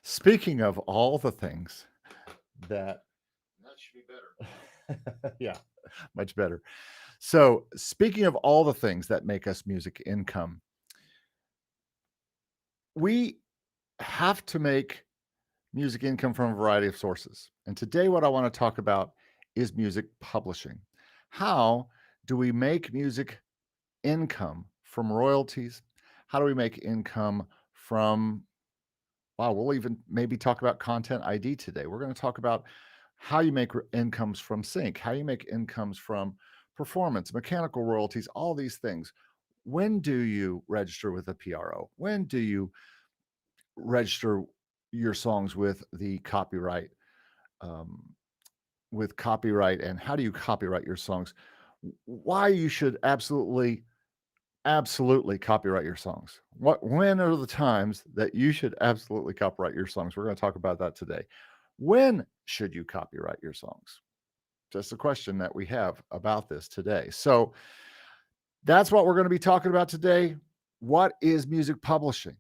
Speaking of all the things that, That should be better. yeah, much better. So, speaking of all the things that make us music income, we have to make music income from a variety of sources. And today, what I want to talk about is music publishing. How do we make music income from royalties? How do we make income from, wow, we'll even maybe talk about content ID today. We're going to talk about how you make incomes from sync, how you make incomes from performance, mechanical royalties, all these things. When do you register with a PRO? When do you register your songs um, with copyright, and how do you copyright your songs? Why you should absolutely copyright your songs. When are the times that you should absolutely copyright your songs? We're going to talk about that today. When should you copyright your songs? Just a question that we have about this today. So that's what we're going to be talking about today. What is music publishing?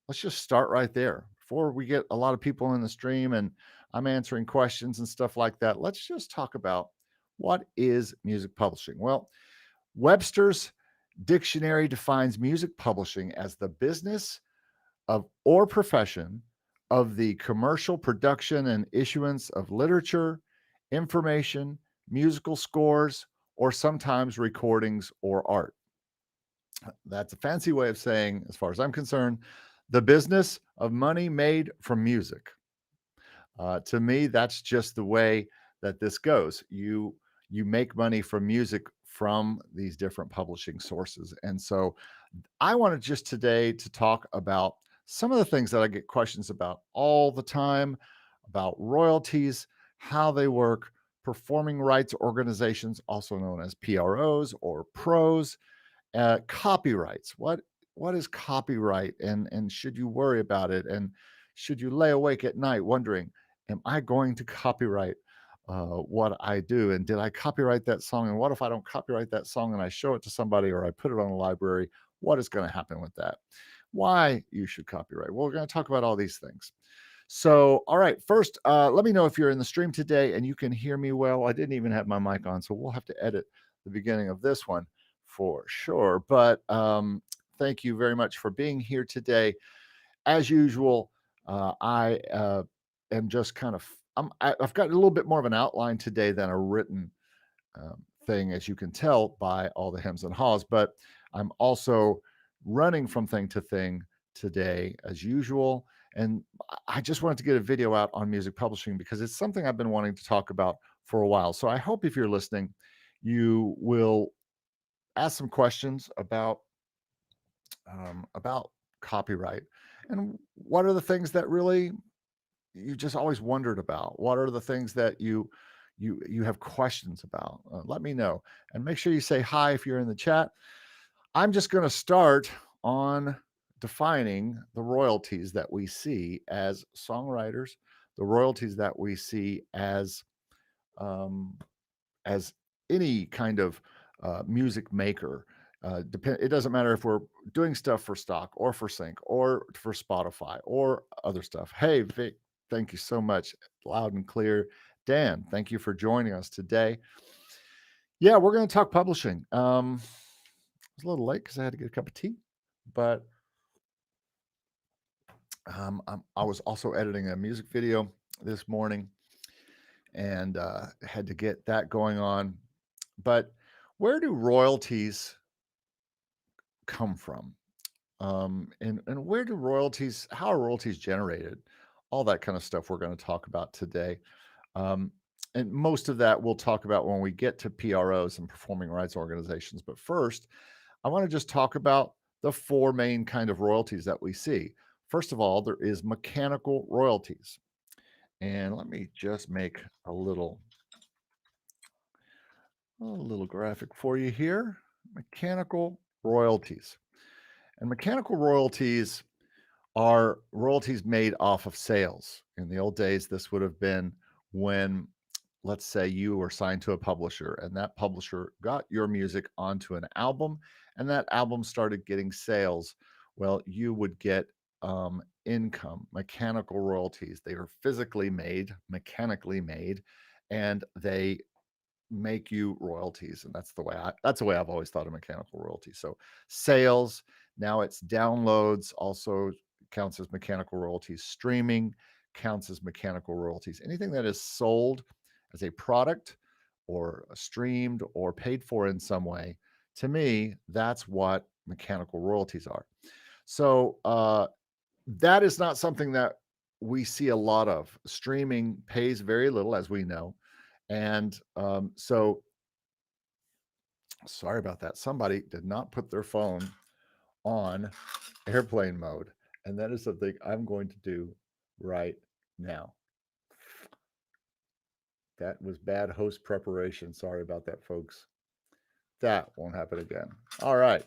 Let's just start right there before we get a lot of people in the stream and I'm answering questions and stuff like that. Let's just talk about what is music publishing. Well, Webster's dictionary defines music publishing as the business of or profession of the commercial production and issuance of literature, information, musical scores, or sometimes recordings or art. That's a fancy way of saying, as far as I'm concerned, the business of money made from music. To me, that's just the way that this goes. You make money from music from these different publishing sources, and so I wanted just today to talk about some of the things that I get questions about all the time about royalties, how they work, performing rights organizations, also known as PROs or pros, copyrights. What is copyright, and should you worry about it, and should you lay awake at night wondering, am I going to copyright what I do, and did I copyright that song, and what if I don't copyright that song and I show it to somebody or I put it on a library? What is going to happen with that? Why you should copyright? Well, we're going to talk about all these things. So, all right, first, let me know if you're in the stream today and you can hear me well. I didn't even have my mic on, so we'll have to edit the beginning of this one for sure. But thank you very much for being here today. As usual, I am just kind of I've got a little bit more of an outline today than a written thing, as you can tell by all the hems and haws. But I'm also running from thing to thing today, as usual. And I just wanted to get a video out on music publishing because it's something I've been wanting to talk about for a while. So I hope if you're listening, you will ask some questions about copyright and what are the things that really you just always wondered about. What are the things that you have questions about? Let me know, and make sure you say hi if you're in the chat. I'm just going to start on defining the royalties that we see as songwriters, the royalties that we see um, as any kind of music maker. It doesn't matter if we're doing stuff for stock or for sync or for Spotify or other stuff. Hey, Vic, thank you so much. Loud and clear. Dan, thank you for joining us today. Yeah, we're going to talk publishing. I was a little late because I had to get a cup of tea, but I was also editing a music video this morning and had to get that going on. But where do royalties come from? And where do royalties, how are royalties generated? All that kind of stuff we're going to talk about today. Um, and most of that we'll talk about when we get to PROs and performing rights organizations. But first, I want to just talk about the four main kind of royalties that we see. First of all, there is mechanical royalties. And let me just make a little graphic for you here. Mechanical royalties. And mechanical royalties are royalties made off of sales. In the old days, this would have been when, let's say, you were signed to a publisher and that publisher got your music onto an album and that album started getting sales. Well, you would get income, mechanical royalties. They are physically made, mechanically made, and they make you royalties. And that's the way I've always thought of mechanical royalties. So sales, now it's downloads, also counts as mechanical royalties. Streaming counts as mechanical royalties. Anything that is sold as a product or streamed or paid for in some way, to me, that's what mechanical royalties are. So that is not something that we see a lot of. Streaming pays very little, as we know. And so, sorry about that. Somebody did not put their phone on airplane mode. And that is something I'm going to do right now. That was bad host preparation. Sorry about that, folks. That won't happen again. All right.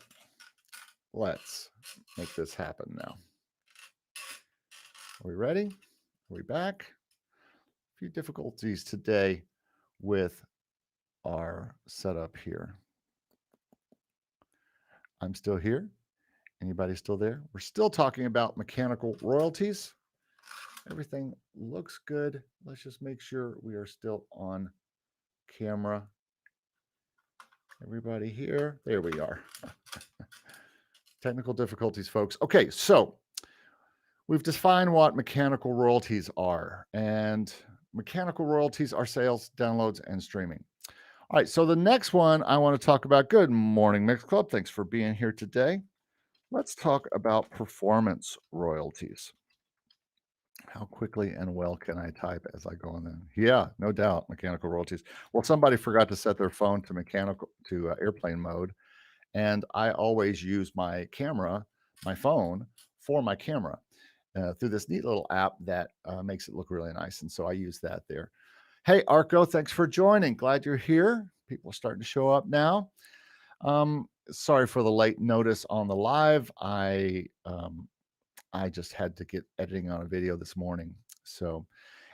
Let's make this happen now. Are we ready? Are we back? A few difficulties today with our setup here. I'm still here. Anybody still there? We're still talking about mechanical royalties. Everything looks good. Let's just make sure we are still on camera. Everybody here? There we are. Technical difficulties, folks. Okay, so we've defined what mechanical royalties are, and mechanical royalties are sales, downloads, and streaming. All right, so the next one I want to talk about. Good morning, Mix Club. Thanks for being here today. Let's talk about performance royalties. How quickly and well can I type as I go on then? Yeah, no doubt, mechanical royalties. Well, somebody forgot to set their phone to airplane mode, and I always use my phone for my camera through this neat little app that makes it look really nice, and so I use that there. Hey, Arco, thanks for joining. Glad you're here. People are starting to show up now. Sorry for the late notice on the live. I just had to get editing on a video this morning. So,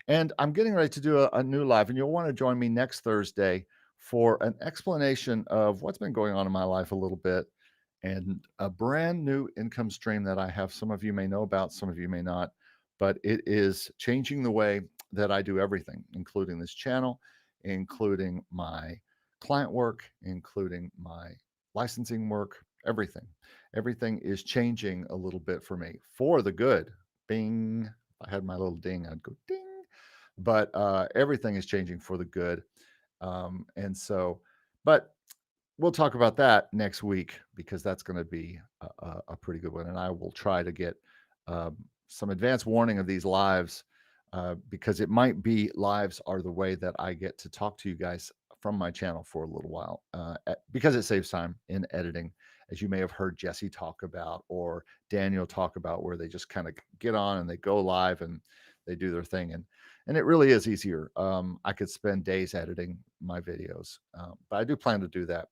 and I'm getting ready to do a new live, and you'll want to join me next Thursday for an explanation of what's been going on in my life a little bit and a brand new income stream that I have. Some of you may know about, some of you may not, but it is changing the way that I do everything, including this channel, including my client work, including my licensing work, everything. Everything is changing a little bit for me for the good. Bing. If I had my little ding, I'd go ding. But everything is changing for the good. And so, but we'll talk about that next week because that's going to be a pretty good one. And I will try to get some advance warning of these lives because it might be lives are the way that I get to talk to you guys from my channel for a little while because it saves time in editing, as you may have heard Jesse talk about or Daniel talk about, where they just kind of get on and they go live and they do their thing. And it really is easier. I could spend days editing my videos, but I do plan to do that.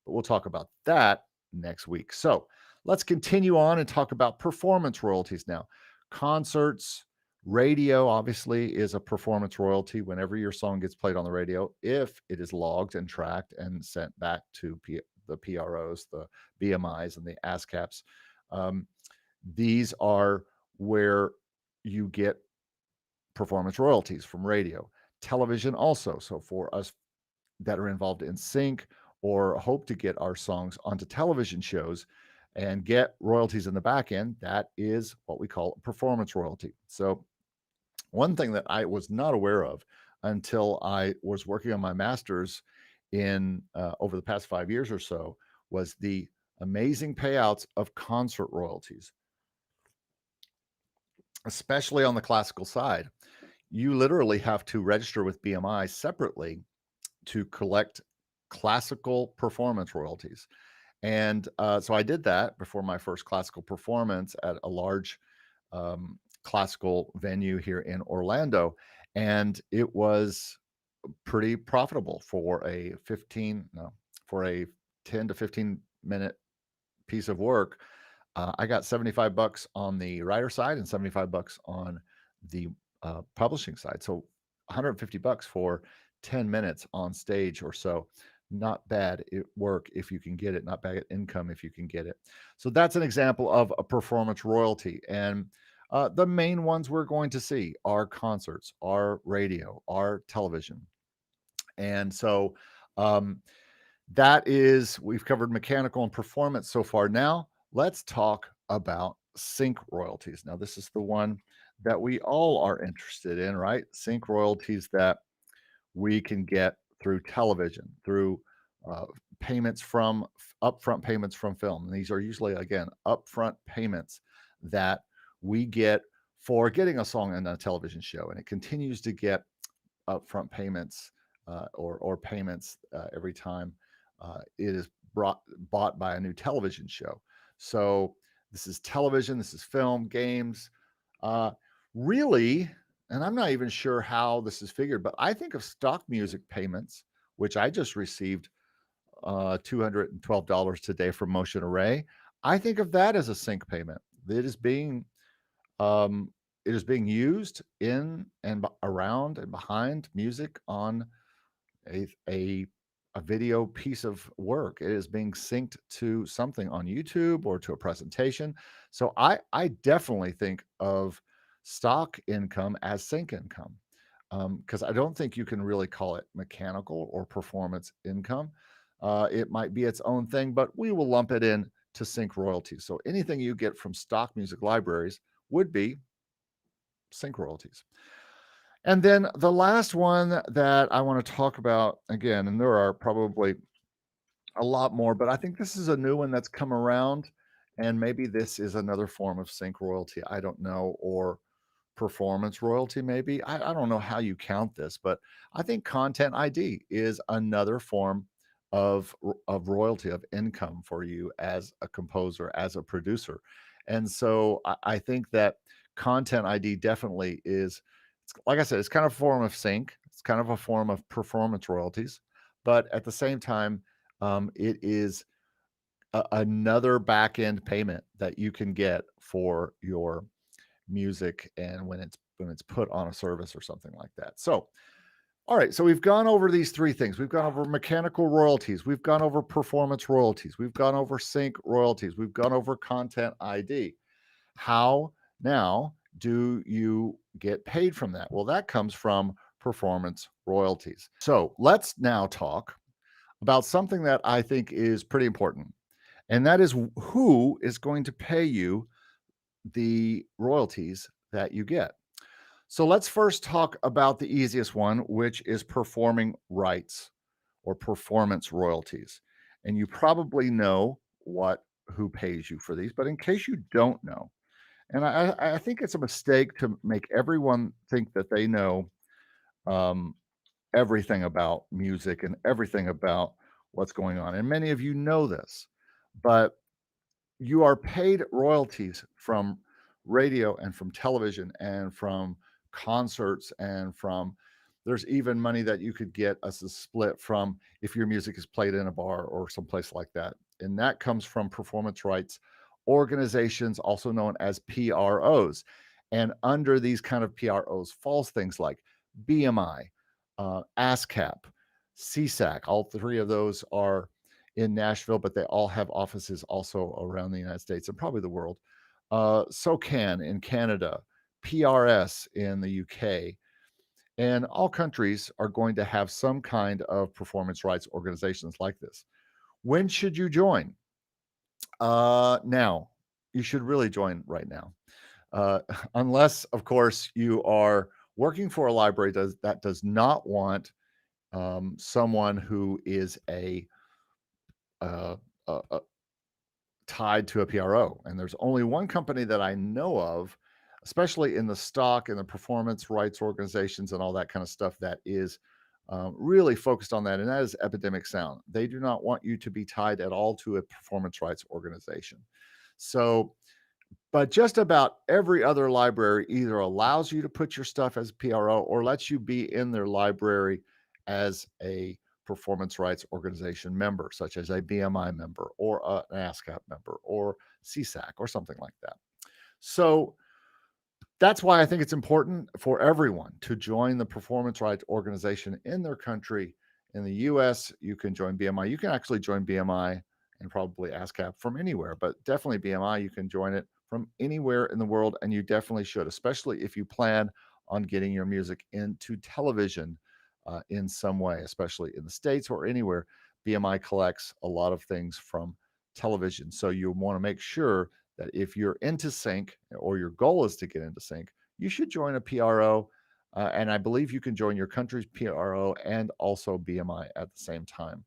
But we'll talk about that next week. So let's continue on and talk about performance royalties now. Concerts, radio obviously is a performance royalty whenever your song gets played on the radio, if it is logged and tracked and sent back to the PROs, the BMIs, and the ASCAPs. These are where you get performance royalties from radio. Television also. So for us that are involved in sync or hope to get our songs onto television shows and get royalties in the back end, that is what we call a performance royalty. So one thing that I was not aware of until I was working on my master's in over the past 5 years or so was the amazing payouts of concert royalties, especially on the classical side. You literally have to register with BMI separately to collect classical performance royalties. And so I did that before my first classical performance at a large classical venue here in Orlando. And it was pretty profitable for a 10 to 15 minute piece of work. I got $75 on the writer side and $75 on the publishing side. So $150 for 10 minutes on stage or so. Not bad work if you can get it, not bad income if you can get it. So that's an example of a performance royalty. And The main ones we're going to see are concerts, are radio, are television. And so um, that is, we've covered mechanical and performance so far. Now, let's talk about sync royalties. Now, this is the one that we all are interested in, right? Sync royalties that we can get through television, through uh, payments from upfront payments from film. And these are usually, again, upfront payments that we get for getting a song in a television show. And it continues to get upfront payments or payments every time it is bought by a new television show. So this is television, this is film, games. Uh, really, and I'm not even sure how this is figured, but I think of stock music payments, which I just received $212 today from Motion Array. I think of that as a sync payment. It is being um, it is being used in and around and behind music on a, a a video piece of work. It is being synced to something on YouTube or to a presentation. So I definitely think of stock income as sync income because I don't think you can really call it mechanical or performance income. It might be its own thing, but we will lump it in to sync royalties. So anything you get from stock music libraries would be sync royalties. And then the last one that I want to talk about again, and there are probably a lot more, but I think this is a new one that's come around, and maybe this is another form of sync royalty. I don't know, or performance royalty, maybe. I don't know how you count this, but I think content ID is another form of royalty of income for you as a composer, as a producer. And so I think that content ID definitely is, like I said, it's kind of a form of sync. It's kind of a form of performance royalties, but at the same time, it is another back end payment that you can get for your music and when it's put on a service or something like that. So, all right, so we've gone over these three things. We've gone over mechanical royalties, we've gone over performance royalties, we've gone over sync royalties, we've gone over content ID. How now do you get paid from that? Well, that comes from performance royalties. So, let's now talk about something that I think is pretty important, and that is who is going to pay you the royalties that you get. So let's first talk about the easiest one, which is performing rights or performance royalties. And you probably know what who pays you for these, but in case you don't know, and I think it's a mistake to make everyone think that they know um, everything about music and everything about what's going on. And many of you know this, but you are paid royalties from radio and from television and from concerts and from there's even money that you could get as a split from if your music is played in a bar or someplace like that. And that comes from performance rights organizations, also known as PROs. And under these kind of PROs falls things like BMI, ASCAP, SESAC. All three of those are in Nashville, but they all have offices also around the United States and probably the world. SOCAN in Canada, PRS in the UK, and all countries are going to have some kind of performance rights organizations like this. When should you join? Now. You should really join right now. Unless, of course, you are working for a library that does not want someone who is uh, a tied to a PRO. And there's only one company that I know of, especially in the stock and the performance rights organizations and all that kind of stuff, that is really focused on that. And that is Epidemic Sound. They do not want you to be tied at all to a performance rights organization. So, but just about every other library either allows you to put your stuff as a PRO or lets you be in their library as a performance rights organization member, such as a BMI member or an ASCAP member or SESAC or something like that. So that's why I think it's important for everyone to join the performance rights organization in their country. In the US, you can join BMI. You can actually join BMI and probably ASCAP from anywhere, but definitely BMI, you can join it from anywhere in the world, and you definitely should, especially if you plan on getting your music into television in some way, especially in the States or anywhere. BMI collects a lot of things from television. So you want to make sure that if you're into sync or your goal is to get into sync, you should join a PRO. And I believe you can join your country's PRO and also BMI at the same time.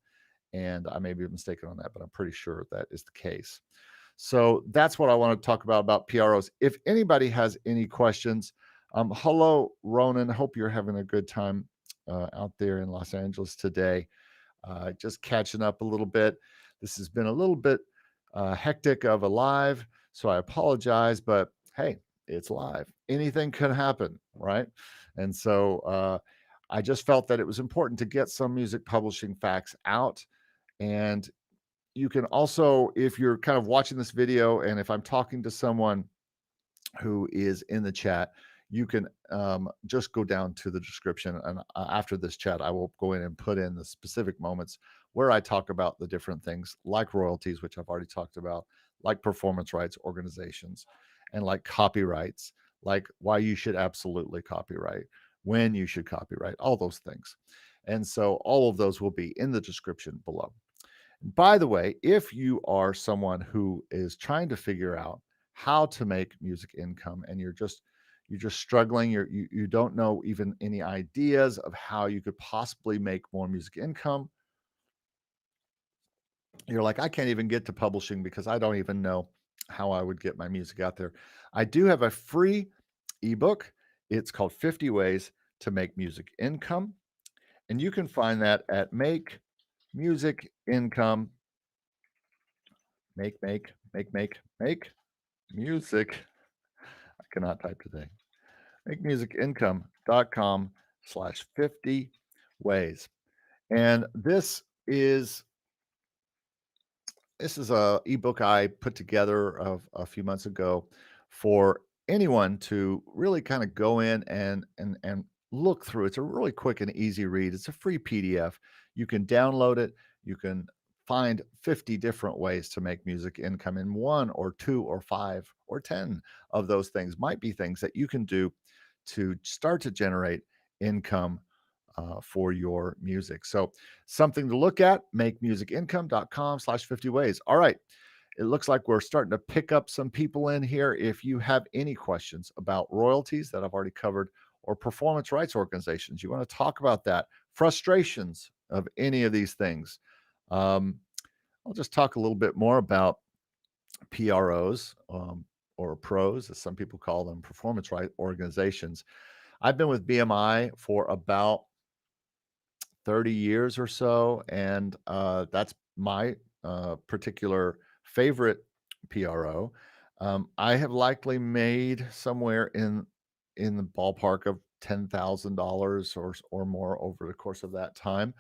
And I may be mistaken on that, but I'm pretty sure that is the case. So that's what I want to talk about PROs. If anybody has any questions, hello, Ronan. Hope you're having a good time out there in Los Angeles today. Just catching up a little bit. This has been a little bit hectic of a live, so I apologize, but hey, it's live. Anything could happen, right? And so I just felt that it was important to get some music publishing facts out. And you can also, if you're kind of watching this video, and if I'm talking to someone who is in the chat, you can just go down to the description. And after this chat, I will go in and put in the specific moments where I talk about the different things like royalties, which I've already talked about, like performance rights organizations, and like copyrights, like why you should absolutely copyright, when you should copyright, all those things. And so all of those will be in the description below. By the way, if you are someone who is trying to figure out how to make music income and you're just struggling, you don't know even any ideas of how you could possibly make more music income, you're like, I can't even get to publishing because I don't even know how I would get my music out there. I do have a free ebook. It's called 50 Ways to Make Music Income. And you can find that at Make Music Income. Make music. I cannot type today. Makemusicincome.com/50 ways. And this is a ebook I put together of a few months ago for anyone to really kind of go in and look through. It's a really quick and easy read. It's a free PDF. You can download it. You can find 50 different ways to make music income, in one or two or five or 10 of those things might be things that you can do to start to generate income for your music. So something to look at, makemusicincome.com/50 ways. All right. It looks like we're starting to pick up some people in here. If you have any questions about royalties that I've already covered or performance rights organizations, you want to talk about that, frustrations of any of these things. I'll just talk a little bit more about PROs or pros, as some people call them, performance right organizations. I've been with BMI for about 30 years or so, and that's my particular favorite PRO. I have likely made somewhere in the ballpark of $10,000 or more over the course of that time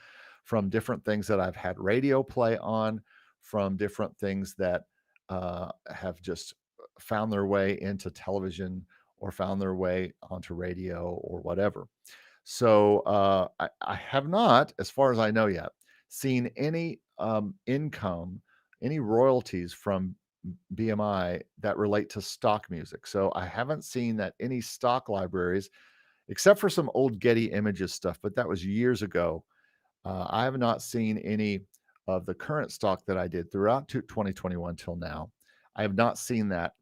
from different things that I've had radio play on, from different things that have just found their way into television or found their way onto radio or whatever. So I have not, as far as I know yet, seen any income, any royalties from BMI that relate to stock music. So I haven't seen that any stock libraries, except for some old Getty Images stuff, but that was years ago. I have not seen any of the current stock that I did throughout 2021 till now. I have not seen that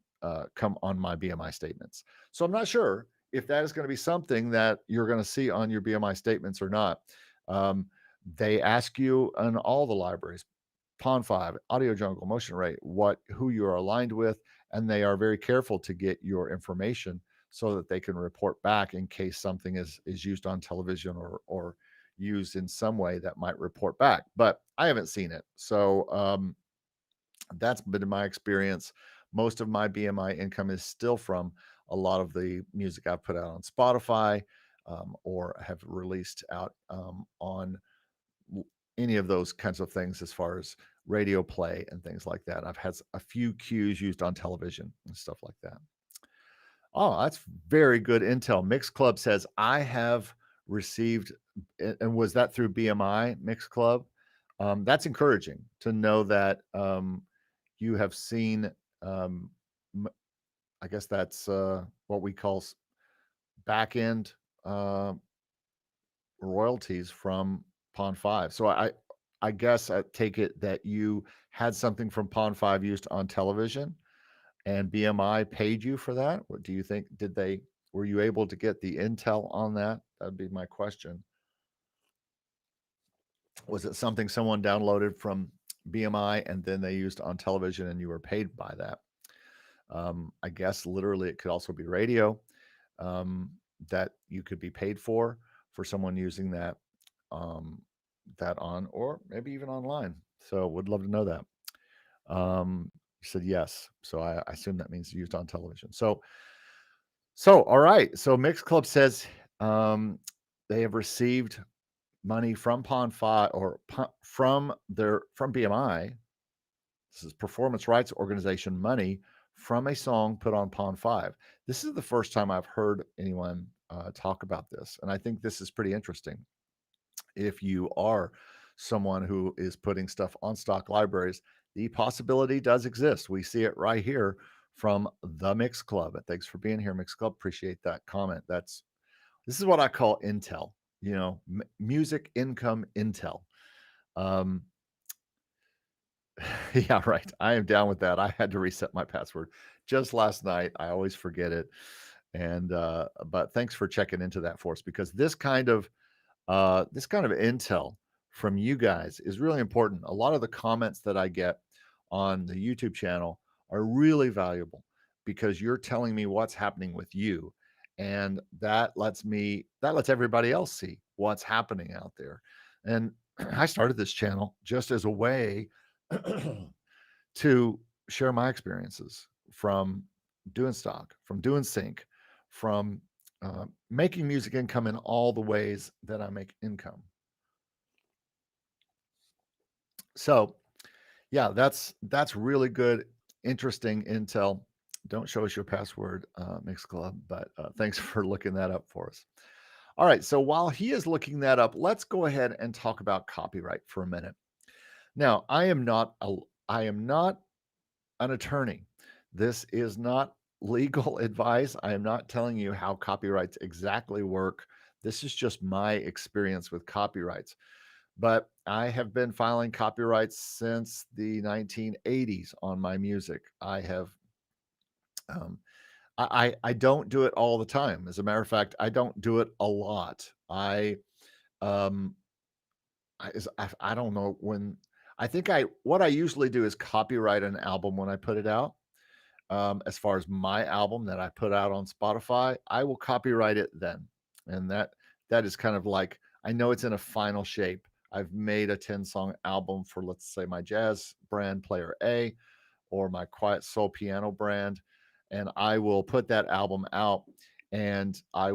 come on my BMI statements. So I'm not sure if that is going to be something that you're going to see on your BMI statements or not. Um, they ask you in all the libraries, Pond 5, Audio Jungle, Motion Rate, who you are aligned with, and they are very careful to get your information so that they can report back in case something is used on television or used in some way that might report back. But I haven't seen it. So that's been my experience. Most of my BMI income is still from a lot of the music I've put out on Spotify or have released out on any of those kinds of things as far as radio play and things like that. I've had a few cues used on television and stuff like that. Oh, that's very good intel. Mix Club says, I have received, and was that through BMI, Mix Club? That's encouraging to know that you have seen I guess that's what we call back end uh, royalties from Pond 5. So I guess I take it that you had something from Pond 5 used on television and BMI paid you for that? What do you think? Were you able to get the intel on that? That'd be my question. Was it something someone downloaded from BMI and then they used on television and you were paid by that? I guess literally it could also be radio um, that you could be paid for someone using um, that on, or maybe even online. So would love to know that. You said yes, so I assume that means used on television. So all right. So Mix Club says um, they have received money from Pond Five or from BMI. This is Performance Rights Organization money from a song put on Pond 5. This is the first time I've heard anyone talk about this. And I think this is pretty interesting. If you are someone who is putting stuff on stock libraries, the possibility does exist. We see it right here from the Mix Club. And thanks for being here, Mix Club. Appreciate that comment. This is what I call intel, music income intel. Um, Yeah, right. I am down with that. I had to reset my password just last night. I always forget it. And but thanks for checking into that for us because this kind of intel from you guys is really important. A lot of the comments that I get on the YouTube channel are really valuable because you're telling me what's happening with you. And that lets everybody else see what's happening out there. And I started this channel just as a way to share my experiences from doing stock, from doing sync, from making music income in all the ways that I make income. So, yeah, that's really good, interesting intel. Don't show us your password, Mix Club, but thanks for looking that up for us. All right, so while he is looking that up, let's go ahead and talk about copyright for a minute. Now, I am not an attorney. This is not legal advice. I am not telling you how copyrights exactly work. This is just my experience with copyrights. But I have been filing copyrights since the 1980s on my music. Um, I don't do it all the time. As a matter of fact, I don't do it a lot. Um, I don't know when. I think what I usually do is copyright an album when I put it out. As far as my album that I put out on Spotify, I will copyright it then. And that is kind of like I know it's in a final shape. I've made a 10-song album for, let's say, my jazz brand Player A or my quiet soul piano brand, and I will put that album out and uh,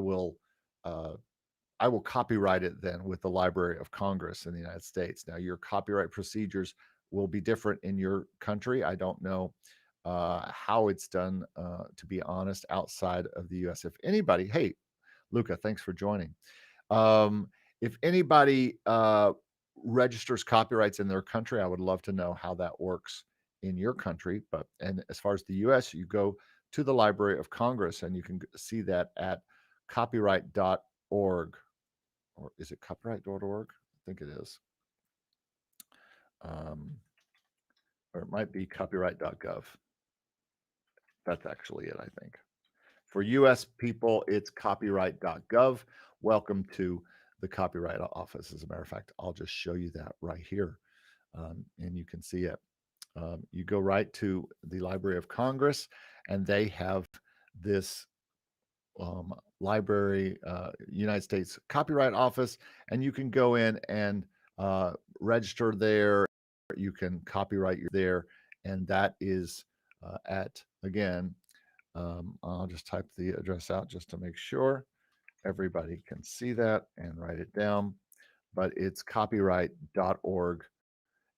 I will copyright it then with the Library of Congress in the United States. Now, your copyright procedures will be different in your country. I don't know how it's done, to be honest, outside of the US. If anybody, hey, Luca, thanks for joining. If anybody registers copyrights in their country, I would love to know how that works in your country. And as far as the US, you go to the Library of Congress and you can see that at copyright.org. Or is it copyright.org? I think it is. Um, or it might be copyright.gov. That's actually it, I think. For US people, it's copyright.gov. Welcome to the Copyright Office. As a matter of fact, I'll just show you that right here, and you can see it. You go right to the Library of Congress, and they have this Library, United States Copyright Office, and you can go in and register there. You can copyright there, and that is at again. I'll just type the address out just to make sure everybody can see that and write it down. But it's copyright.org,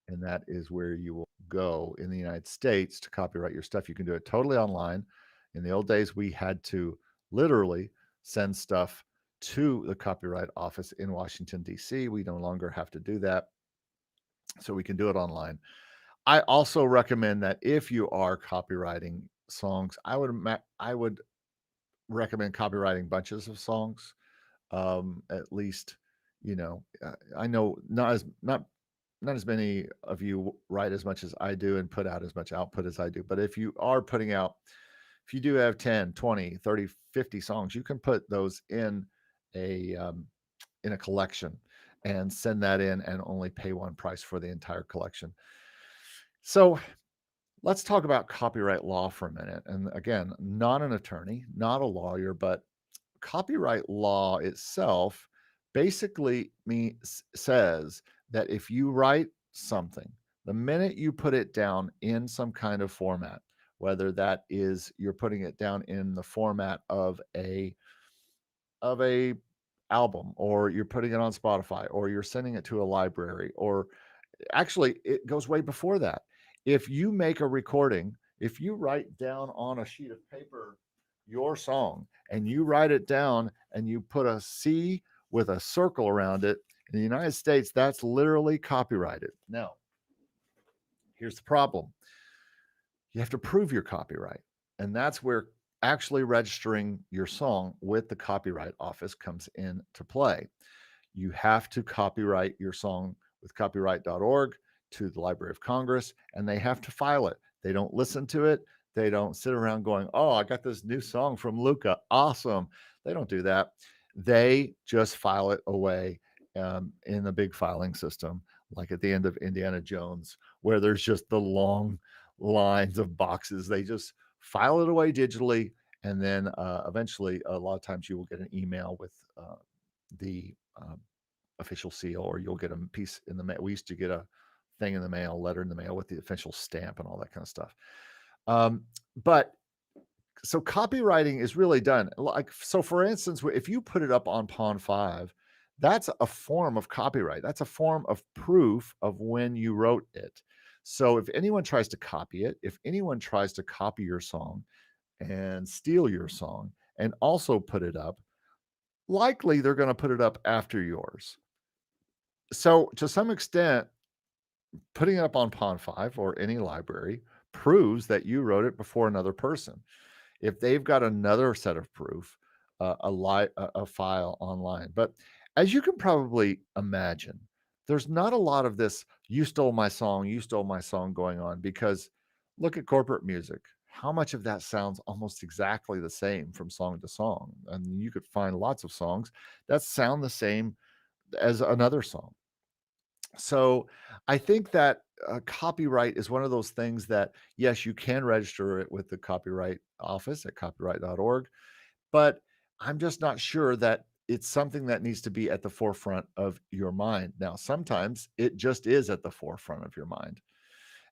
and that is where you will go in the United States to copyright your stuff. You can do it totally online. In the old days, we had to literally send stuff to the Copyright Office in Washington, D.C. We no longer have to do that. So we can do it online. I also recommend that if you are copywriting songs, I would recommend copywriting bunches of songs. At least, I know not as many of you write as much as I do and put out as much output as I do. But if you do have 10, 20, 30, 50 songs, you can put those a in a collection and send that in and only pay one price for the entire collection. So let's talk about copyright law for a minute. And again, not an attorney, not a lawyer, but copyright law itself basically says that if you write something, the minute you put it down in some kind of format, whether that is you're putting it down in the format of a album, or you're putting it on Spotify, or you're sending it to a library, or actually it goes way before that. If you make a recording, if you write down on a sheet of paper your song and you write it down and you put a C with a circle around it, in the United States, that's literally copyrighted. Now, here's the problem. You have to prove your copyright. And that's where actually registering your song with the Copyright Office comes into play. You have to copyright your song with copyright.org to the Library of Congress, and they have to file it. They don't listen to it. They don't sit around going, "Oh, I got this new song from Luca. Awesome." They don't do that. They just file it away in the big filing system, like at the end of Indiana Jones, where there's just the long lines of boxes. They just file it away digitally, and then eventually, a lot of times, you will get an email with the official seal, or you'll get a piece in the mail. We used to get a thing in the mail, letter in the mail with the official stamp and all that kind of stuff. But so copywriting is really done. Like, so for instance, if you put it up on Pond 5, that's a form of copyright. That's a form of proof of when you wrote it. So if anyone tries to copy it, if anyone tries to copy your song and steal your song and also put it up, likely they're going to put it up after yours. So to some extent, putting it up on Pond 5 or any library proves that you wrote it before another person. If they've got another set of proof, a file online. But as you can probably imagine, there's not a lot of this "you stole my song" going on, because look at corporate music. How much of that sounds almost exactly the same from song to song? And you could find lots of songs that sound the same as another song. So I think that copyright is one of those things that, yes, you can register it with the Copyright Office at copyright.org, but I'm just not sure that it's something that needs to be at the forefront of your mind. Now, sometimes it just is at the forefront of your mind.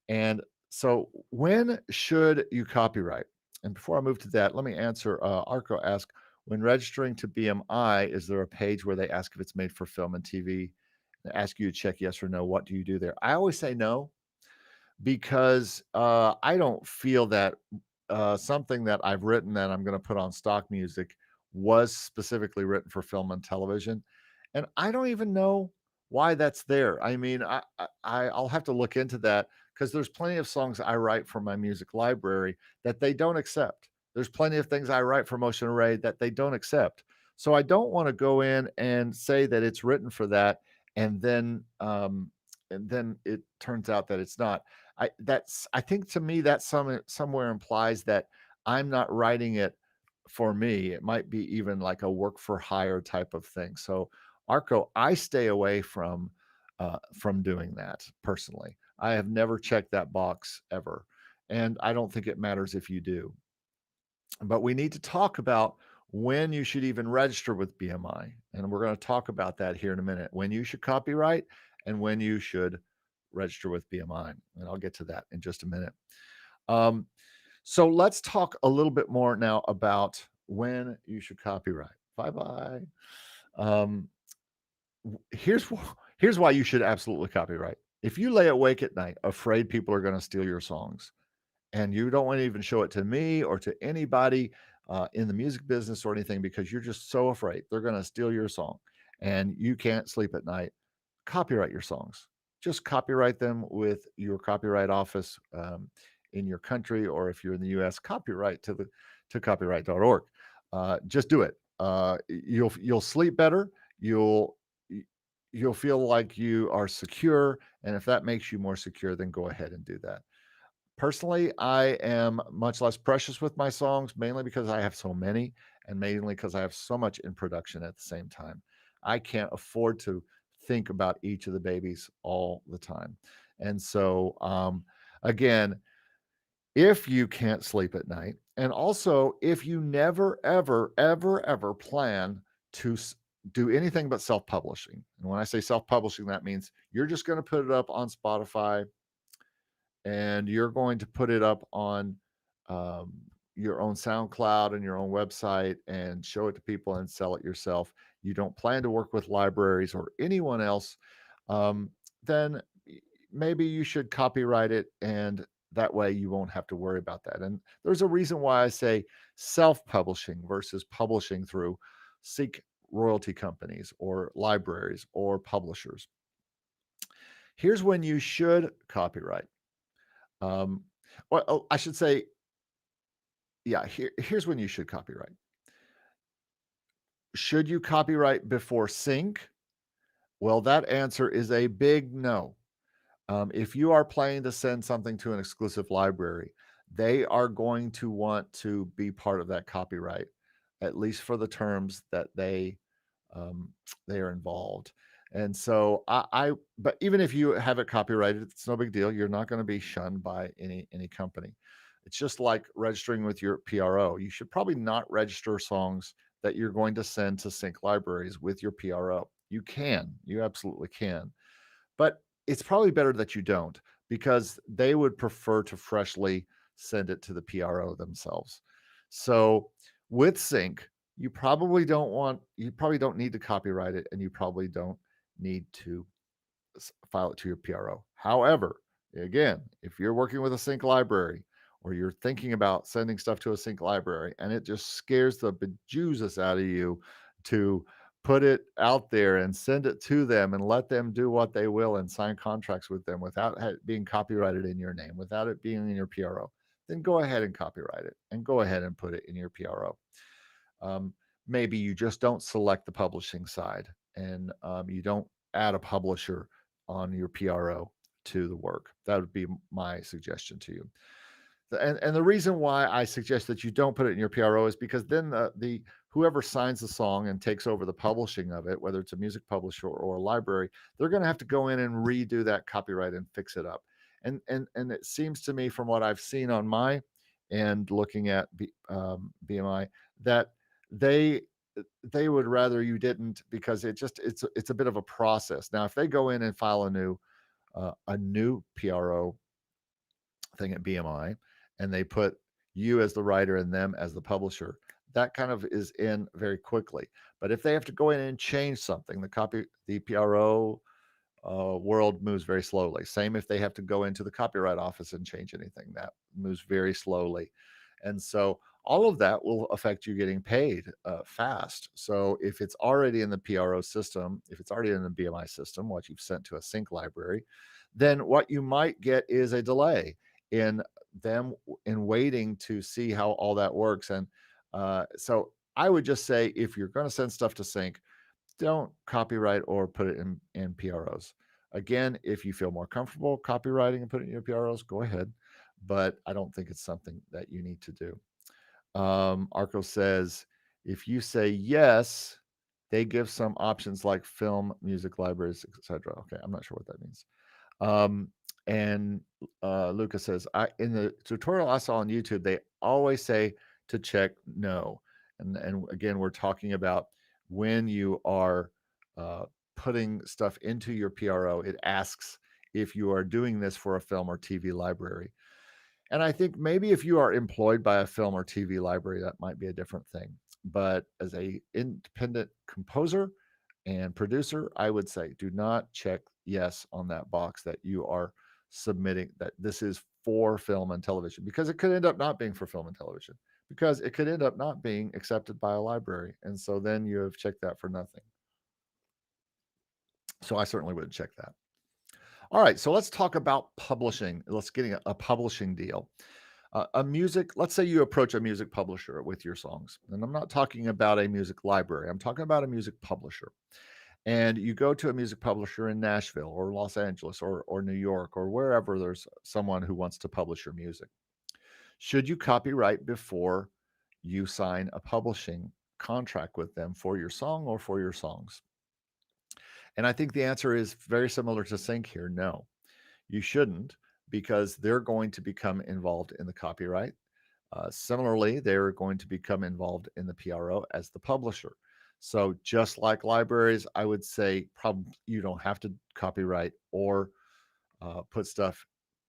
And so, when should you copyright? And before I move to that, let me answer. Arco asked, when registering to BMI, is there a page where they ask if it's made for film and TV? They ask you to check yes or no. What do you do there? I always say no, because I don't feel that something that I've written that I'm going to put on stock music was specifically written for film and television, and I don't even know why that's there. I mean, I'll have to look into that, because there's plenty of songs I write for my music library that they don't accept. There's plenty of things I write for Motion Array that they don't accept. So I don't want to go in and say that it's written for that, and then it turns out that it's not. I think, to me, that somewhere implies that I'm not writing it for me. It might be even like a work for hire type of thing. So, Arco, I stay away from doing that personally. I have never checked that box ever, and I don't think it matters if you do. But we need to talk about when you should even register with BMI, and we're going to talk about that here in a minute. When you should copyright and when you should register with BMI, and I'll get to that in just a minute. Um, so let's talk a little bit more now about when you should copyright. Bye bye. Um, here's why you should absolutely copyright. If you lay awake at night afraid people are going to steal your songs, and you don't want to even show it to me or to anybody in the music business or anything, because you're just so afraid they're going to steal your song and you can't sleep at night, copyright your songs. Just copyright them with your copyright office in your country, or if you're in the US, copyright to copyright.org. Just do it. You'll sleep better. You'll you'll feel like you are secure, and if that makes you more secure, then go ahead and do that. Personally, I am much less precious with my songs, mainly because I have so many, and mainly because I have so much in production at the same time. I can't afford to think about each of the babies all the time. And so, again, if you can't sleep at night, and also if you never, ever, ever, ever plan to do anything but self publishing. And when I say self publishing, that means you're just going to put it up on Spotify and you're going to put it up on um, your own SoundCloud and your own website and show it to people and sell it yourself. You don't plan to work with libraries or anyone else, um, then maybe you should copyright it, and that way you won't have to worry about that. And there's a reason why I say self-publishing versus publishing through seek royalty companies or libraries or publishers. Here's when you should copyright. Um, well, oh, I should say, yeah, here's when you should copyright. Should you copyright before sync? Well, that answer is a big no. If you are planning to send something to an exclusive library, they are going to want to be part of that copyright, at least for the terms that um, they are involved. And so but even if you have it copyrighted, it's no big deal. You're not going to be shunned by any company. It's just like registering with your PRO. You should probably not register songs that you're going to send to sync libraries with your PRO. You absolutely can, but it's probably better that you don't, because they would prefer to freshly send it to the PRO themselves. So with sync, you probably don't need to copyright it, and you probably don't need to file it to your PRO. However, again, if you're working with a sync library or you're thinking about sending stuff to a sync library and it just scares the bejesus out of you to put it out there and send it to them and let them do what they will and sign contracts with them without it being copyrighted in your name, without it being in your PRO, then go ahead and copyright it and go ahead and put it in your PRO. Um, Maybe you just don't select the publishing side, and you don't add a publisher on your PRO to the work. That would be my suggestion to you. And the reason why I suggest that you don't put it in your PRO is because then the whoever signs the song and takes over the publishing of it, whether it's a music publisher or a library, they're going to have to go in and redo that copyright and fix it up. And it seems to me, from what I've seen on my end, looking at BMI, that they they would rather you didn't, because it's a bit of a process. Now, if they go in and file a new PRO thing at BMI, and they put you as the writer and them as the publisher, that kind of is in very quickly. But if they have to go in and change something, the PRO world moves very slowly. Same if they have to go into the copyright office and change anything, that moves very slowly. And so all of that will affect you getting paid fast. So if it's already in the PRO system, if it's already in the BMI system, what you've sent to a sync library, then what you might get is a delay in in waiting to see how all that works. And so I would just say, if you're going to send stuff to sync, don't copyright or put it in PROs. Again, if you feel more comfortable copywriting and putting it in your PROs, go ahead. But I don't think it's something that you need to do. Arco says, if you say yes, they give some options like film, music libraries, etc. Okay, I'm not sure what that means. Um, and Lucas says, in the tutorial I saw on YouTube, they always say to check no. And again, we're talking about when you are putting stuff into your PRO, it asks if you are doing this for a film or TV library. And I think maybe if you are employed by a film or TV library, that might be a different thing. But as a independent composer and producer, I would say do not check yes on that box that you are submitting that this is for film and television, because it could end up not being for film and television, because it could end up not being accepted by a library. And so then you have checked that for nothing. So I certainly would check that. All right, so let's talk about publishing. Let's get a publishing deal. A music, let's say you approach a music publisher with your songs, and I'm not talking about a music library. I'm talking about a music publisher. And you go to a music publisher in Nashville or Los Angeles or New York or wherever there's someone who wants to publish your music. Should you copyright before you sign a publishing contract with them for your song or for your songs? And I think the answer is very similar to Sync here. No, you shouldn't, because they're going to become involved in the copyright. Similarly, they're going to become involved in the PRO as the publisher. So just like libraries, I would say probably you don't have to copyright or put stuff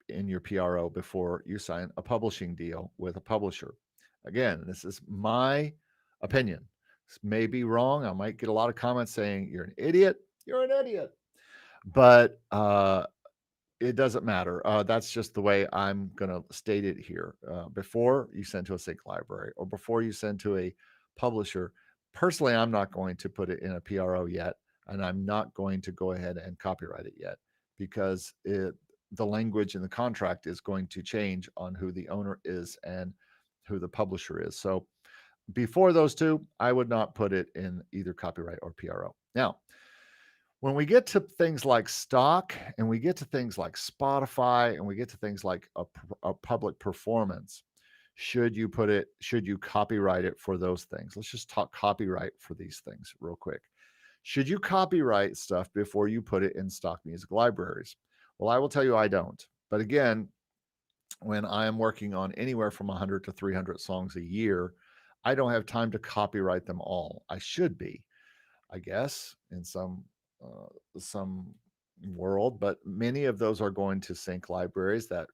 in your PRO before you sign a publishing deal with a publisher. Again, this is my opinion. This may be wrong. I might get a lot of comments saying you're an idiot. You're an idiot. But it doesn't matter. That's just the way I'm going to state it here. Before you send to a sync library or before you send to a publisher, personally, I'm not going to put it in a PRO yet, and I'm not going to go ahead and copyright it yet because the language in the contract is going to change on who the owner is and who the publisher is. So before those two, I would not put it in either copyright or PRO. Now, when we get to things like stock and we get to things like Spotify and we get to things like a public performance, should you copyright it for those things? Let's just talk copyright for these things real quick. Should you copyright stuff before you put it in stock music libraries? Well, I will tell you I don't. But again, when I am working on anywhere from 100 to 300 songs a year, I don't have time to copyright them all. I should be, I guess, in some world, but many of those are going to sync libraries that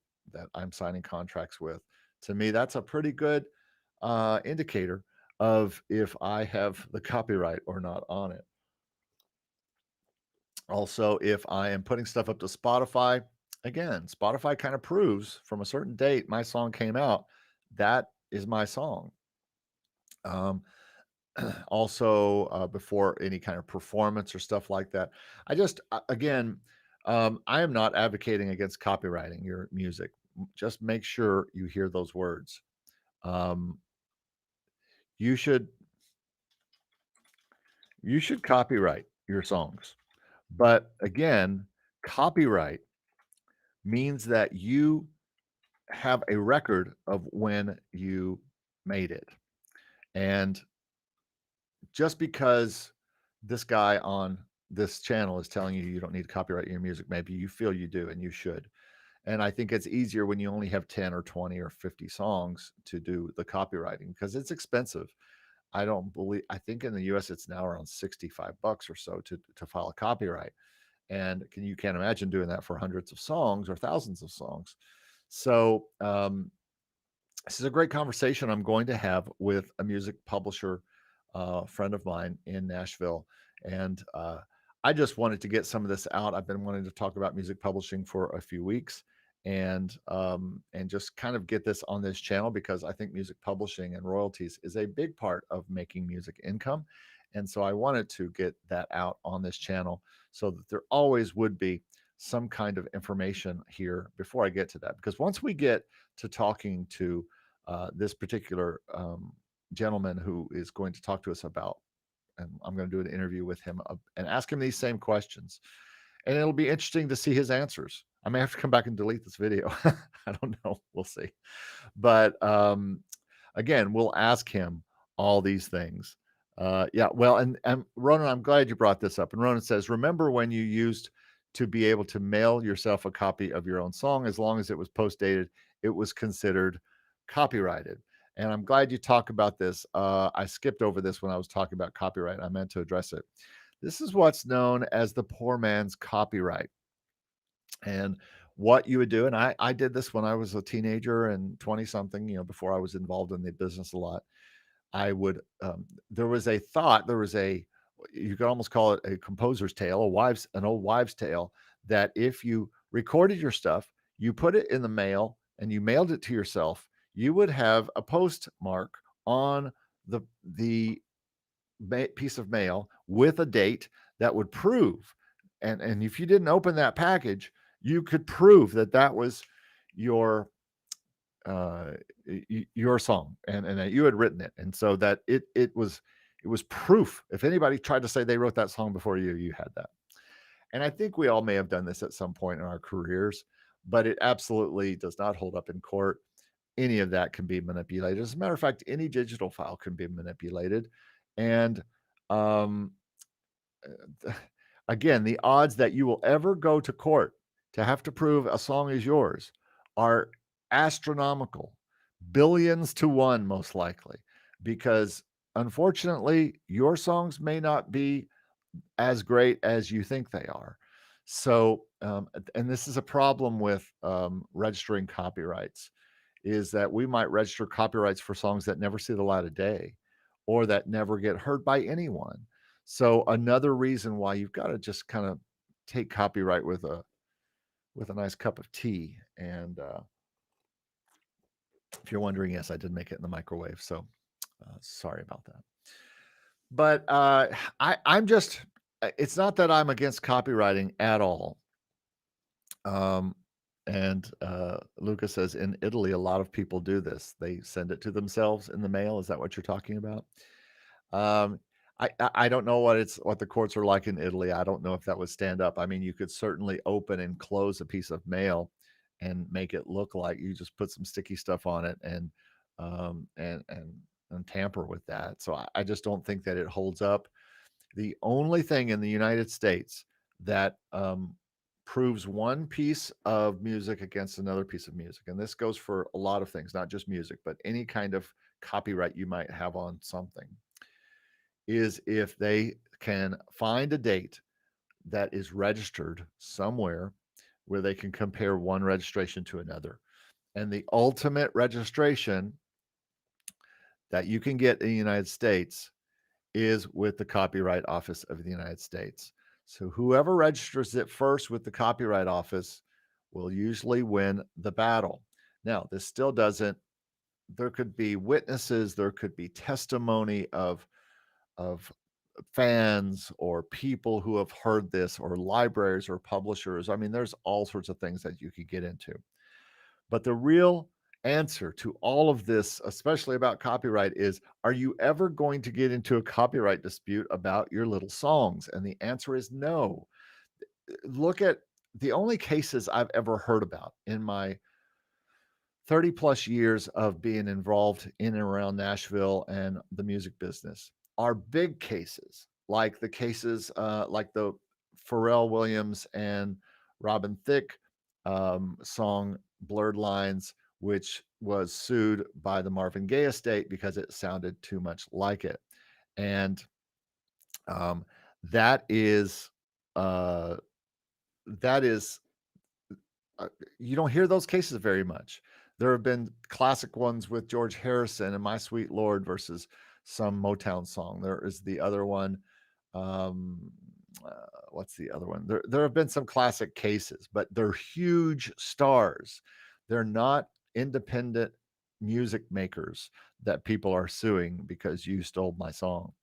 I'm signing contracts with. To me, that's a pretty good indicator of if I have the copyright or not on it. Also, if I am putting stuff up to Spotify, again, Spotify kind of proves from a certain date my song came out. That is my song. Um, also before any kind of performance or stuff like that. I just again, I am not advocating against copywriting your music. Just make sure you hear those words. Um, you should you should copyright your songs, but again, copyright means that you have a record of when you made it, and just because this guy on this channel is telling you you don't need to copyright your music, maybe you feel you do and you should. And I think it's easier when you only have 10 or 20 or 50 songs to do the copywriting because it's expensive. I think in the US it's now around 65 bucks or so to file a copyright. And you can't imagine doing that for hundreds of songs or thousands of songs. So this is a great conversation I'm going to have with a music publisher friend of mine in Nashville. And I just wanted to get some of this out. I've been wanting to talk about music publishing for a few weeks and just kind of get this on this channel because I think music publishing and royalties is a big part of making music income. And so I wanted to get that out on this channel so that there always would be some kind of information here before I get to that. Because once we get to talking to this particular gentleman who is going to talk to us about, and I'm going to do an interview with him and ask him these same questions. And it'll be interesting to see his answers. I may have to come back and delete this video. I don't know. We'll see. But again, we'll ask him all these things. Yeah, well, and Ronan, I'm glad you brought this up. And Ronan says, remember when you used to be able to mail yourself a copy of your own song as long as it was post dated, it was considered copyrighted. And I'm glad you talk about this. I skipped over this when I was talking about copyright. I meant to address it. This is what's known as the poor man's copyright. And what you would do, and I did this when I was a teenager and 20 something, before I was involved in the business a lot. I would, there was a thought, you could almost call it a composer's tale, an old wives' tale, that if you recorded your stuff, you put it in the mail and you mailed it to yourself, you would have a postmark on the piece of mail with a date that would prove. And if you didn't open that package, you could prove that that was your your song, and that you had written it, and so that it was proof. If anybody tried to say they wrote that song before you, you had that. And I think we all may have done this at some point in our careers, but it absolutely does not hold up in court. Any of that can be manipulated. As a matter of fact, any digital file can be manipulated. And um, again, the odds that you will ever go to court to have to prove a song is yours are astronomical, billions to one, most likely, because unfortunately, your songs may not be as great as you think they are. So, and this is a problem with registering copyrights, is that we might register copyrights for songs that never see the light of day or that never get heard by anyone. So another reason why you've got to just kind of take copyright with a nice cup of tea. And if you're wondering, yes, I did make it in the microwave. So sorry about that. But I'm just, it's not that I'm against copywriting at all. And Lucas says in Italy, a lot of people do this. They send it to themselves in the mail. Is that what you're talking about? Um, I don't know what the courts are like in Italy. I don't know if that would stand up. I mean, you could certainly open and close a piece of mail and make it look like you just put some sticky stuff on it and um, and and and tamper with that. So I just don't think that it holds up. The only thing in the United States that proves one piece of music against another piece of music, and this goes for a lot of things, not just music, but any kind of copyright you might have on something, is if they can find a date that is registered somewhere where they can compare one registration to another. And the ultimate registration that you can get in the United States is with the Copyright Office of the United States. So whoever registers it first with the Copyright Office will usually win the battle. Now, this still doesn't, there could be witnesses, there could be testimony of fans or people who have heard this, or libraries or publishers. I mean, there's all sorts of things that you could get into. But the real answer to all of this, especially about copyright, is are you ever going to get into a copyright dispute about your little songs? And the answer is no. Look at the only cases I've ever heard about in my 30 plus years of being involved in and around Nashville and the music business are big cases, like the cases like the Pharrell Williams and Robin Thicke song Blurred Lines, which was sued by the Marvin Gaye estate because it sounded too much like it. And um, that is, uh, that is you don't hear those cases very much. There have been classic ones with George Harrison and My Sweet Lord versus some Motown song. There is the other one. Um, what's the other one? There have been some classic cases, but they're huge stars. They're not independent music makers that people are suing because you stole my song.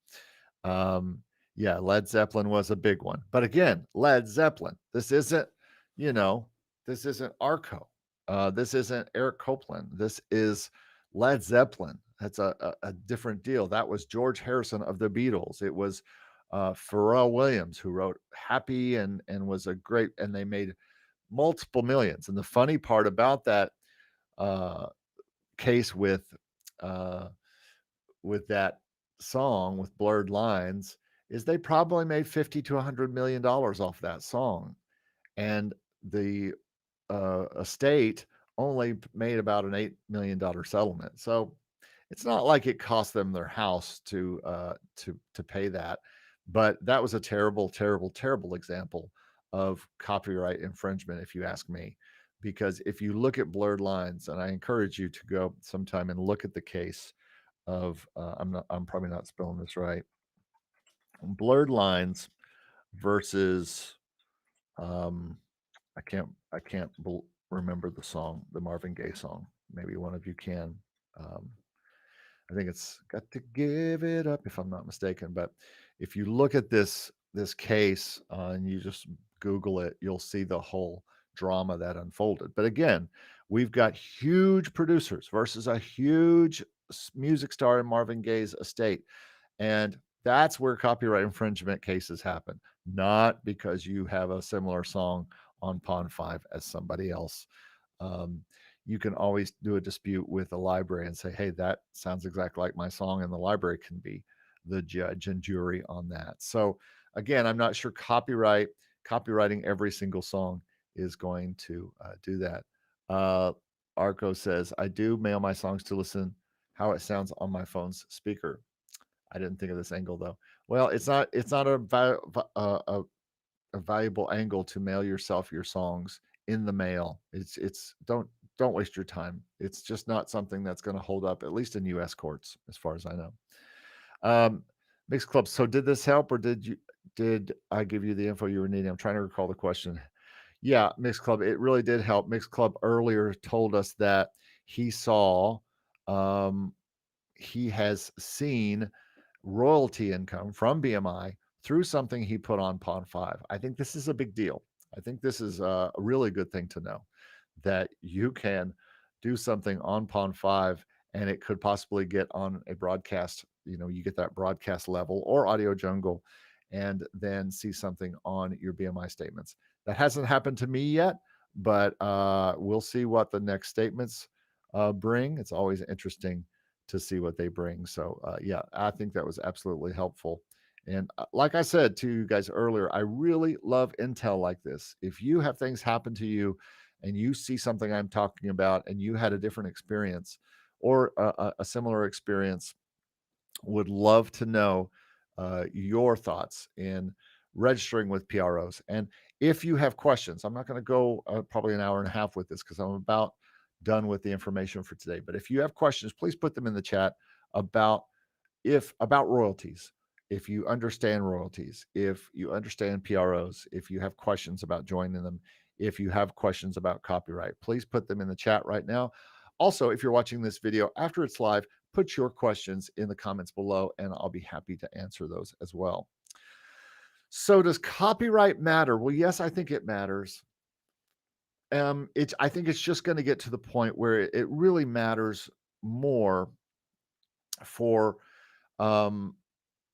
Yeah, Led Zeppelin was a big one. But again, Led Zeppelin. This isn't, you know, this isn't Arco. This isn't Eric Copeland. This is Led Zeppelin. That's a different deal. That was George Harrison of the Beatles. It was Pharrell Williams who wrote Happy and was a great, and they made multiple millions. And the funny part about that uh, case uh, with that song with Blurred Lines is they probably made 50 to $100 million off that song, and the estate only made about an $8 million settlement. So it's not like it cost them their house to pay that, but that was a terrible, terrible, terrible example of copyright infringement, if you ask me. Because if you look at Blurred Lines, and I encourage you to go sometime and look at the case of I'm probably not spelling this right. Blurred Lines versus um I can't remember the song, the Marvin Gaye song. Maybe one of you can. Um, I think it's Got to Give It Up, if I'm not mistaken. But if you look at this case and you just Google it, you'll see the whole drama that unfolded. But again, we've got huge producers versus a huge music star in Marvin Gaye's estate. And that's where copyright infringement cases happen, not because you have a similar song on Pond 5 as somebody else. Um, you can always do a dispute with a library and say, hey, that sounds exactly like my song, and the library can be the judge and jury on that. So again, I'm not sure copywriting every single song is going to do that. Uh, Arco says, I do mail my songs to listen how it sounds on my phone's speaker. I didn't think of this angle though. Well, it's not a valuable angle to mail yourself your songs in the mail. It's don't waste your time. It's just not something that's going to hold up, at least in U.S. courts, as far as I know. Um, Mixed Club. So did this help, or did I give you the info you were needing? I'm trying to recall the question. Yeah, Mixed Club. It really did help. Mixed Club earlier told us that he saw, um, he has seen royalty income from BMI through something he put on Pond 5. I think this is a big deal. I think this is a really good thing to know, that you can do something on Pond 5 and it could possibly get on a broadcast. You get that broadcast level or Audio Jungle, and then see something on your BMI statements. That hasn't happened to me yet, but we'll see what the next statements bring. It's always interesting to see what they bring. So yeah, I think that was absolutely helpful. And like I said to you guys earlier, I really love intel like this. If you have things happen to you and you see something I'm talking about and you had a different experience or a similar experience, would love to know your thoughts in registering with PROs. And if you have questions, I'm not going to go probably an hour and a half with this because I'm about done with the information for today. But if you have questions, please put them in the chat about about royalties. If you understand royalties, if you understand PROs, if you have questions about joining them, if you have questions about copyright, please put them in the chat right now. Also, if you're watching this video after it's live, put your questions in the comments below and I'll be happy to answer those as well. So does copyright matter? Well, yes, I think it matters. I think it's just going to get to the point where it really matters more for um,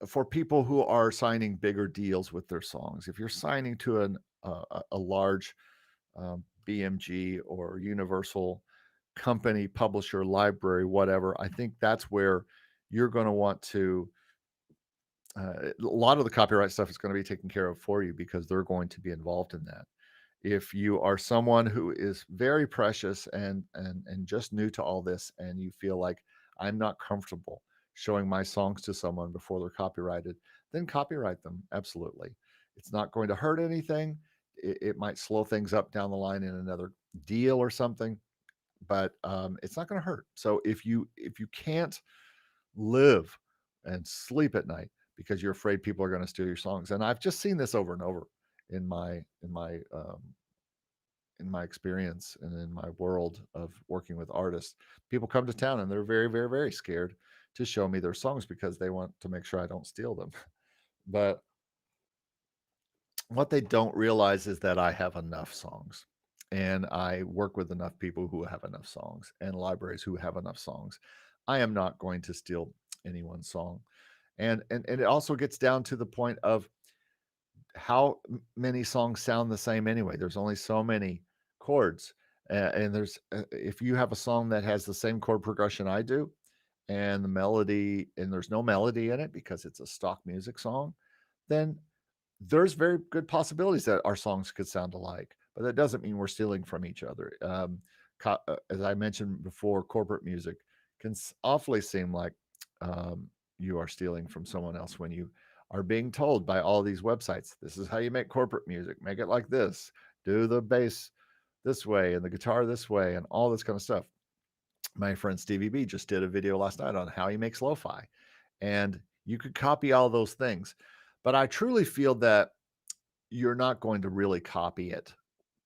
for people who are signing bigger deals with their songs. If you're signing to a large BMG or Universal company, publisher, library, whatever, I think that's where you're going to want to. A lot of the copyright stuff is going to be taken care of for you because they're going to be involved in that. If you are someone who is very precious and just new to all this, and you feel like I'm not comfortable showing my songs to someone before they're copyrighted, then copyright them. Absolutely. It's not going to hurt anything. It might slow things up down the line in another deal or something, but it's not going to hurt. So if you can't live and sleep at night because you're afraid people are going to steal your songs, and I've just seen this over and over in my experience and in my world of working with artists. People come to town and they're very, very, very scared to show me their songs because they want to make sure I don't steal them. But what they don't realize is that I have enough songs and I work with enough people who have enough songs and libraries who have enough songs. I am not going to steal anyone's song. And it also gets down to the point of how many songs sound the same anyway. There's only so many chords. And there's if you have a song that has the same chord progression I do, and the melody, and there's no melody in it because it's a stock music song, then there's very good possibilities that our songs could sound alike. But that doesn't mean we're stealing from each other. As I mentioned before, corporate music can awfully seem like you are stealing from someone else when you are being told by all these websites, this is how you make corporate music, make it like this, do the bass this way and the guitar this way and all this kind of stuff. My friend Stevie B just did a video last night on how he makes lo-fi, and you could copy all those things, but I truly feel that you're not going to really copy it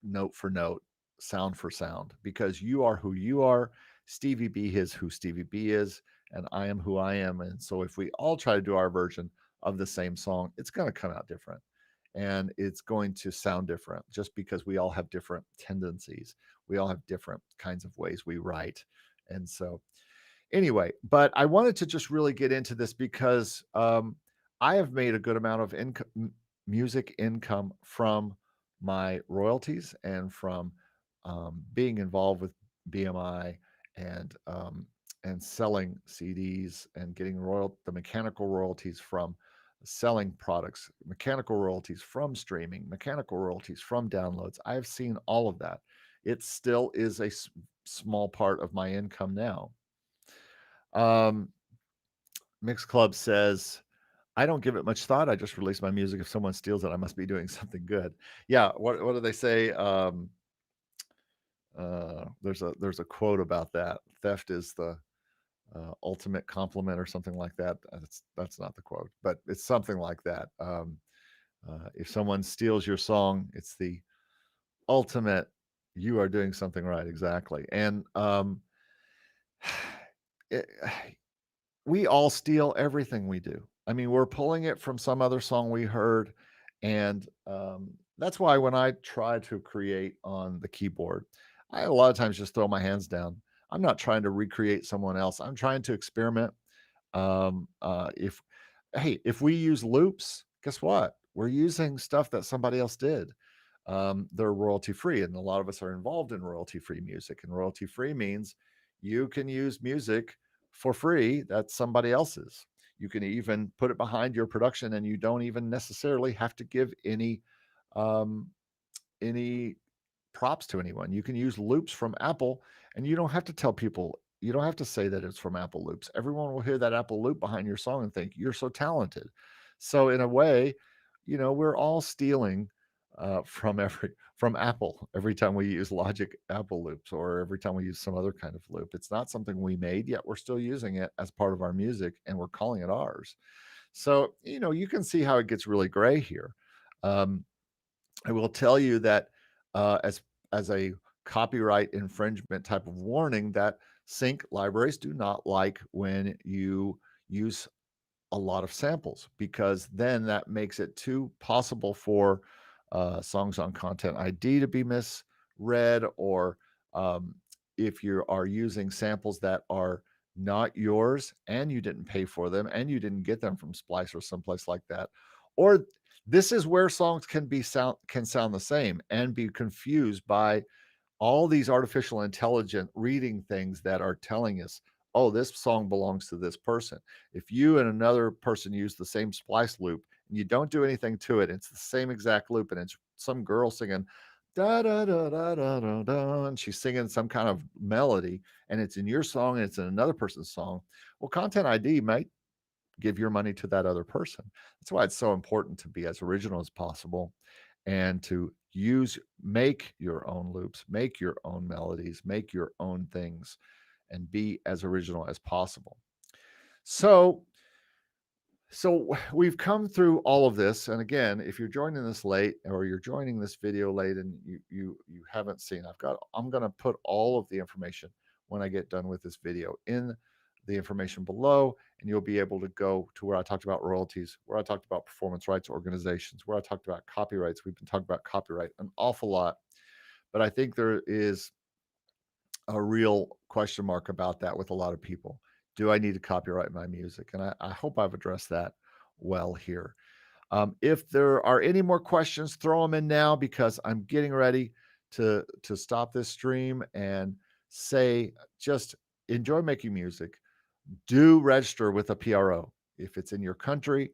note for note, sound for sound, because you are who you are. Stevie B is who Stevie B is, and I am who I am. And so if we all try to do our version of the same song, it's going to come out different. and it's going to sound different just because we all have different tendencies. We all have different kinds of ways we write. And so, anyway, but I wanted to just really get into this because I have made a good amount of music income from my royalties and from being involved with BMI and selling CDs and getting the mechanical royalties from selling products, mechanical royalties from streaming, mechanical royalties from downloads. I've seen all of that. It still is a small part of my income now. Mix Club says, I don't give it much thought. I just release my music. If someone steals it, I must be doing something good. Yeah. What do they say? There's a quote about that. Theft is the ultimate compliment or something like that. That's not the quote, but it's something like that. If someone steals your song, it's the ultimate. You are doing something right. Exactly. And it, we all steal everything we do. I mean, we're pulling it from some other song we heard, and that's why when I try to create on the keyboard, I a lot of times just throw my hands down. I'm not trying to recreate someone else. I'm trying to experiment. If Hey, if we use loops, guess what? We're using stuff that somebody else did. They're royalty free, and a lot of us are involved in royalty free music. And royalty free means you can use music for free that's somebody else's. You can even put it behind your production, and you don't even necessarily have to give um, any props to anyone. You can use loops from Apple, and you don't have to tell people. You don't have to say that it's from Apple Loops. Everyone will hear that Apple loop behind your song and think you're so talented. So in a way, we're all stealing from Apple every time we use Logic Apple loops or every time we use some other kind of loop. It's not something we made, yet we're still using it as part of our music and we're calling it ours. So, you can see how it gets really gray here. Um, I will tell you that as a copyright infringement type of warning, that sync libraries do not like when you use a lot of samples, because then that makes it too possible for songs on Content ID to be misread, or um, if you are using samples that are not yours and you didn't pay for them and you didn't get them from Splice or someplace like that, or this is where songs can sound the same and be confused by all these artificial intelligent reading things that are telling us, oh, this song belongs to this person. If you and another person use the same splice loop and you don't do anything to it, it's the same exact loop, and it's some girl singing da da da da da da da, and she's singing some kind of melody, and it's in your song and it's in another person's song. Well, Content ID might give your money to that other person. That's why it's so important to be as original as possible and to make your own loops, make your own melodies, make your own things, and be as original as possible. So, we've come through all of this, and again, if you're joining this late or you're joining this video late and you haven't seen, I'm going to put all of the information when I get done with this video in the information below, and you'll be able to go to where I talked about royalties, where I talked about performance rights organizations, where I talked about copyrights. We've been talking about copyright an awful lot, but I think there is a real question mark about that with a lot of people. Do I need to copyright my music? And I hope I've addressed that well here. If there are any more questions, throw them in now, because I'm getting ready to stop this stream and say, just enjoy making music. Do register with a PRO if it's in your country.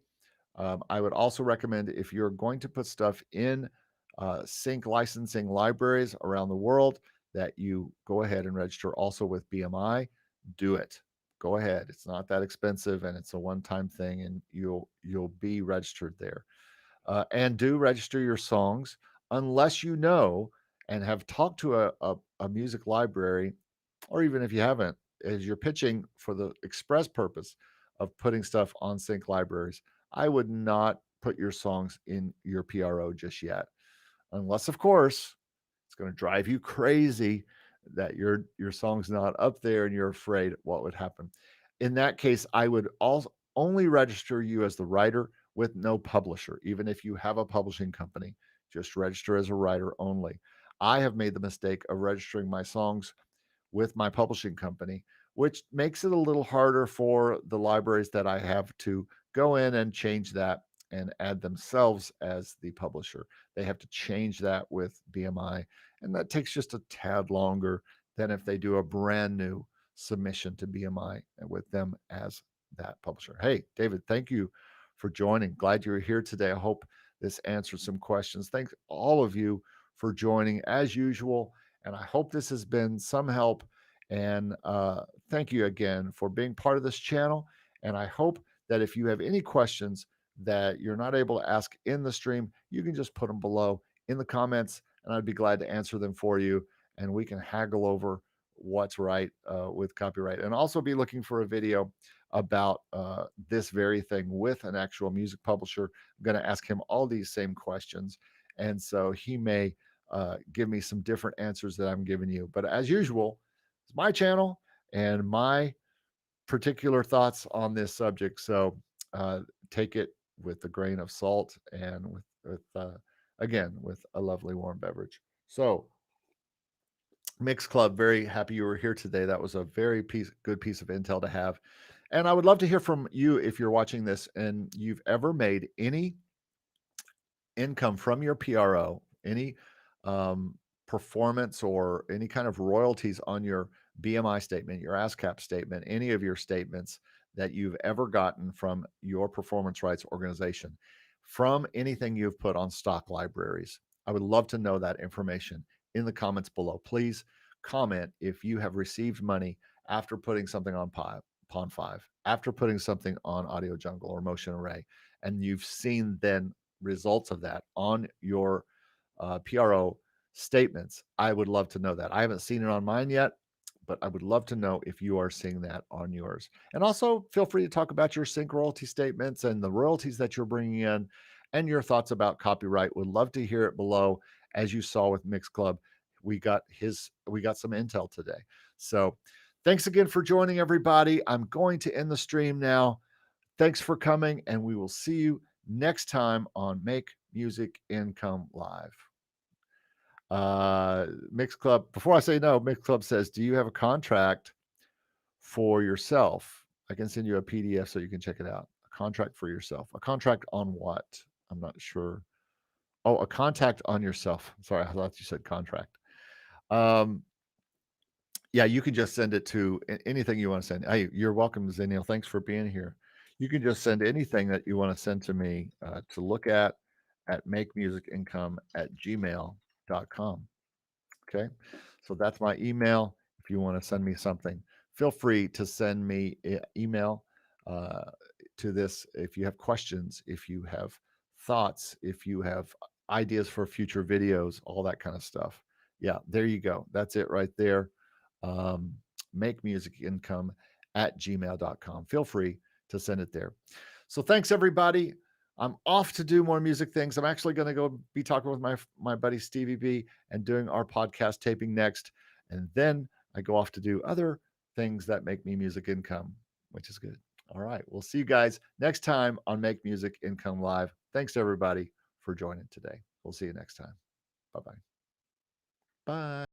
I would also recommend, if you're going to put stuff in sync licensing libraries around the world, that you go ahead and register also with BMI. Do it. Go ahead. It's not that expensive, and it's a one-time thing, and you'll be registered there. And do register your songs, unless you know and have talked to a music library, or even if you haven't, as you're pitching for the express purpose of putting stuff on sync libraries, I would not put your songs in your PRO just yet, unless, of course, it's going to drive you crazy that your song's not up there and you're afraid what would happen. In that case, I would also only register you as the writer with no publisher. Even if you have a publishing company, just register as a writer only. I have made the mistake of registering my songs with my publishing company, which makes it a little harder for the libraries that I have to go in and change that and add themselves as the publisher. They have to change that with BMI, and that takes just a tad longer than if they do a brand new submission to BMI and with them as that publisher. Hey, David, thank you for joining. Glad you were here today. I hope this answered some questions. Thanks all of you for joining as usual. And I hope this has been some help. And thank you again for being part of this channel. And I hope that if you have any questions that you're not able to ask in the stream, you can just put them below in the comments, and I'd be glad to answer them for you. And we can haggle over what's right with copyright. And also be looking for a video about this very thing with an actual music publisher. I'm going to ask him all these same questions. And so he may give me some different answers that I'm giving you. But as usual, it's my channel and my particular thoughts on this subject. So take it with a grain of salt and again, with a lovely warm beverage. So Mix Club, very happy you were here today. That was a very good piece of intel to have. And I would love to hear from you if you're watching this and you've ever made any income from your PRO, any performance or any kind of royalties on your BMI statement, your ASCAP statement, any of your statements that you've ever gotten from your performance rights organization, from anything you've put on stock libraries. I would love to know that information in the comments below. Please comment if you have received money after putting something on Pond 5, after putting something on Audio Jungle or Motion Array, and you've seen then results of that on your PRO statements. I would love to know that. I haven't seen it on mine yet, but I would love to know if you are seeing that on yours. And also feel free to talk about your sync royalty statements and the royalties that you're bringing in and your thoughts about copyright. Would love to hear it below. As you saw with Mix Club, we got some intel today. So thanks again for joining, everybody. I'm going to end the stream now. Thanks for coming, and we will see you next time on Make Music Income Live. Mix Club, before I say no, Mix Club says, do you have a contract for yourself? I can send you a PDF so you can check it out. A contract for yourself. A contract on what? I'm not sure. Oh, a contact on yourself. Sorry, I thought you said contract. Yeah, you can just send it to anything you want to send. Hey, you're welcome, Zeniel. Thanks for being here. You can just send anything that you want to send to me to look at makemusicincome@gmail.com. Okay. So that's my email. If you want to send me something, feel free to send me an email to this. If you have questions, if you have thoughts, if you have ideas for future videos, all that kind of stuff. Yeah, there you go. That's it right there. Makemusicincome@gmail.com. Feel free to send it there. So thanks, everybody. I'm off to do more music things. I'm actually going to go be talking with my buddy Stevie B and doing our podcast taping next. And then I go off to do other things that make me music income, which is good. All right. We'll see you guys next time on Make Music Income Live. Thanks to everybody for joining today. We'll see you next time. Bye-bye. Bye.